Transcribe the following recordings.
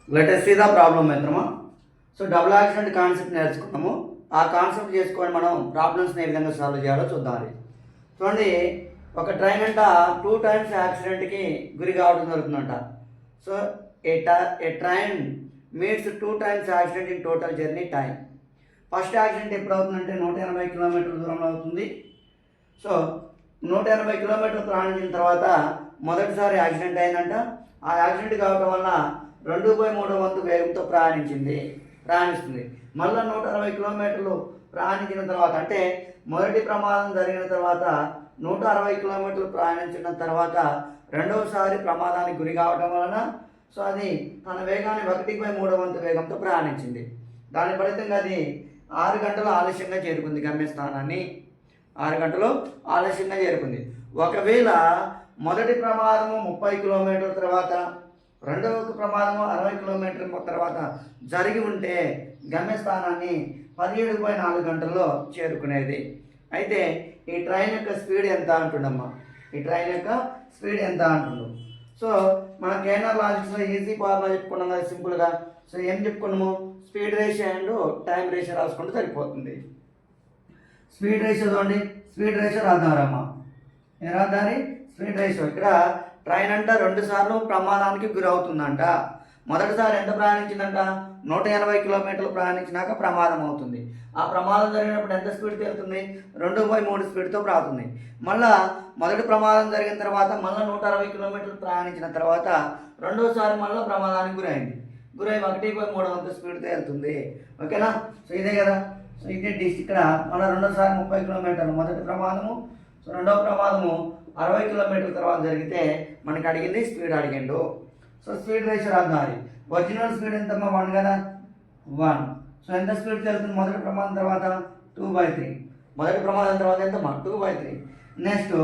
Let us see the problem మిత్రమా. So double accident concept నేర్చుకున్నాము. ఆ కాన్సెప్ట్ చేసుకొని మనం ప్రాబ్లమ్స్ని ఏ విధంగా సాల్వ్ చేయాలో చూద్దాం. చూడండి, ఒక ట్రైన్ అంట 2 times యాక్సిడెంట్కి గురి కావడం జరుగుతుందంట. So a train meets 2 times accident in total journey time. First accident ఎప్పుడు అవుతుందంటే 180 కిలోమీటర్ల దూరంలో అవుతుంది. సో 180 కిలోమీటర్లు ప్రయాణించిన తర్వాత మొదటిసారి యాక్సిడెంట్ అయిందంట. ఆ యాక్సిడెంట్ కావడం వల్ల 2/3 వంతు వేగంతో ప్రయాణిస్తుంది. మళ్ళీ 160 కిలోమీటర్లు ప్రయాణించిన తర్వాత, అంటే మొదటి ప్రమాదం జరిగిన తర్వాత 160 కిలోమీటర్లు ప్రయాణించిన తర్వాత రెండవసారి ప్రమాదానికి గురి కావడం వలన సో అది తన వేగాన్ని 1/3 వంతు వేగంతో ప్రయాణించింది. దాని ఫలితంగా అది 6 గంటలు ఆలస్యంగా చేరుకుంది గమ్యస్థానాన్ని. 6 గంటలు ఆలస్యంగా చేరుకుంది. ఒకవేళ మొదటి ప్రమాదము 30 కిలోమీటర్ల తర్వాత, రెండవ ప్రమాదము 60 కిలోమీటర్ల తర్వాత జరిగి ఉంటే గమ్యస్థానాన్ని 17/4 గంటల్లో చేరుకునేది. అయితే ఈ ట్రైన్ యొక్క స్పీడ్ ఎంత అంటుండమ్మా? ఈ ట్రైన్ యొక్క స్పీడ్ ఎంత అంటుండు? సో మన కేనర్ లాజిక్స్లో ఈజీ ఫార్ములా చెప్పుకున్నాం కదా సింపుల్గా. సో ఏం చెప్పుకున్నాము? Speed ratio and time ratio రాసుకుంటే సరిపోతుంది. స్పీడ్ రేషియో చూడండి, స్పీడ్ రేషియో రాద్దారమ్మా. ఏం రాద్దారి? Speed ratio. ఇక్కడ ట్రైన్ అంట 2 సార్లు ప్రమాదానికి గురవుతుందంట. మొదటిసారి ఎంత ప్రయాణించిందంట? 180 కిలోమీటర్లు ప్రయాణించినాక ప్రమాదం అవుతుంది. ఆ ప్రమాదం జరిగినప్పుడు ఎంత స్పీడ్తో వెళ్తుంది? 2/3 స్పీడ్తో రాతుంది. మళ్ళా మొదటి ప్రమాదం జరిగిన తర్వాత మళ్ళీ 160 కిలోమీటర్లు ప్రయాణించిన తర్వాత రెండోసారి మళ్ళీ ప్రమాదానికి గురైంది. గురై 1/3 వంతు స్పీడ్తో వెళ్తుంది. ఓకేనా? సో ఇదే కదా. సో ఇదే ఇక్కడ మళ్ళీ రెండోసారి 30 కిలోమీటర్లు మొదటి ప్రమాదము. సో రెండవ ప్రమాదము 60 కిలోమీటర్ల తర్వాత జరిగితే మనకి అడిగింది స్పీడ్ అడిగిండు. సో స్పీడ్ రేషియో రాద్దారి. ఒరిజినల్ స్పీడ్ ఎంతమ్మా? 1 కదా, 1. సో ఎంత స్పీడ్ వెళ్తుంది మొదటి ప్రమాదం తర్వాత? 2/3. మొదటి ప్రమాదం తర్వాత ఎంతమ్మా? 2/3. నెక్స్ట్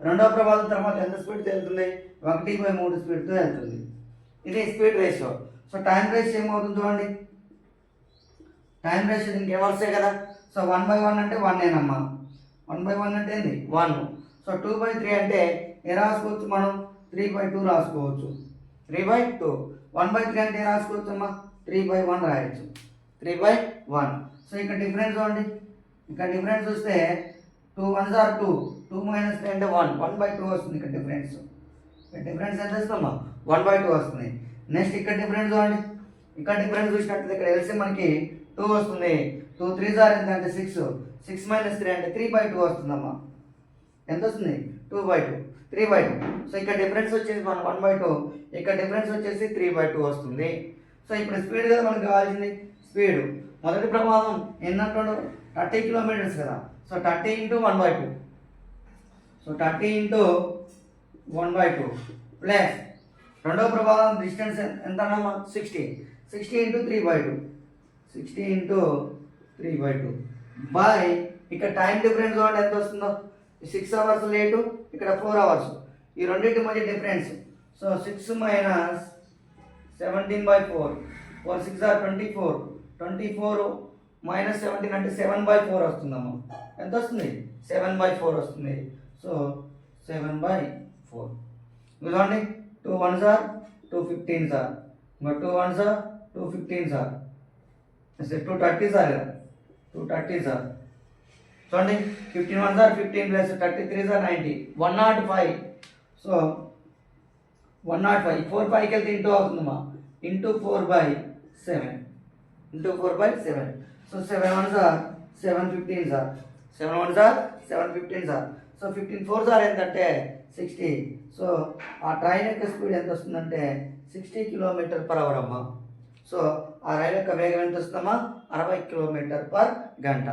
రెండవ ప్రమాదం తర్వాత ఎంత స్పీడ్ వెళ్తుంది? 1/3 స్పీడ్తో వెళ్తుంది. ఇది speed ratio. So time ratio ఏమవుతుంది చూడండి. టైం రేషియో ఇంకేం వస్తాయి కదా. సో 1/1 అంటే 1ఏనమ్మా. 1/1 అంటే ఏంది? 1. సో 2/3 అంటే ఏ రాసుకోవచ్చు మనం? 3/2 రాసుకోవచ్చు. 3/2. 1/3 అంటే ఏ రాసుకోవచ్చు అమ్మా? 3/1 రాయొచ్చు. 3/1. సో ఇక్కడ డిఫరెన్స్ చూడండి. ఇక్కడ డిఫరెన్స్ చూస్తే 2 1s are 2. 2 - 3 అంటే 1. 1/2 వస్తుంది ఇక్కడ డిఫరెన్స్. ఇక్కడ డిఫరెన్స్ ఎంత వస్తుందమ్మా? 1/2 వస్తుంది. నెక్స్ట్ ఇక్కడ డిఫరెన్స్ చూడండి. ఇక్కడ డిఫరెన్స్ చూసినట్లయితే ఇక్కడ తెలిసి మనకి 2 వస్తుంది. 2 3s are ఎంత అంటే 6. 6 - 3 అంటే 3/2 వస్తుందమ్మా. ఎంత వస్తుంది? 2/2. 3/2. సో ఇక్కడ డిఫరెన్స్ వచ్చేసి మనం 1/2, ఇక్కడ డిఫరెన్స్ వచ్చేసి 3/2 వస్తుంది. సో ఇప్పుడు స్పీడ్ కదా మనకు కావాల్సింది. స్పీడ్ మొదటి ప్రమాదం ఎన్నంటాడు? 30 కిలోమీటర్స్ కదా. సో 30 × 1/2. సో 30 × 1/2 ప్లస్ రెండవ ప్రమాదం డిస్టెన్స్ ఎంత అన్నమా? 60. 60 × 3/2. 60 × 3/2 బై ఇక్కడ టైం డిఫరెన్స్ చూడండి ఎంత వస్తుందో. 6 అవర్స్ లేటు, ఇక్కడ 4 అవర్స్. ఈ రెండింటి మధ్య డిఫరెన్స్. సో 6 - 17/4. 4 6 are 24. 24 - 17 అంటే 7/4 వస్తుందమ్మా. ఎంత వస్తుంది? 7/4 వస్తుంది. సో 7/4. చూడండి, 2 1s are 2 15s are. ఇంకా 2 1s are 2 15s are. 2 30s are కదా. 2 30s are. చూడండి, 15 1s are 15 plus 33s are 90. 105. So 105. 4 5కి వెళ్తే ఇంటూ అవుతుందమ్మా. Into 4/7. Into 4/7. So 7 1s are 7 15s are. 7 1s are 7 15s are. So 15 4s are ఎంతంటే 60. So ఆ train యొక్క speed ఎంత వస్తుందంటే 60 km/h అమ్మా. సో ఆ రైలు యొక్క వేగం ఎంత వస్తుందమ్మా? 60 km/గంట.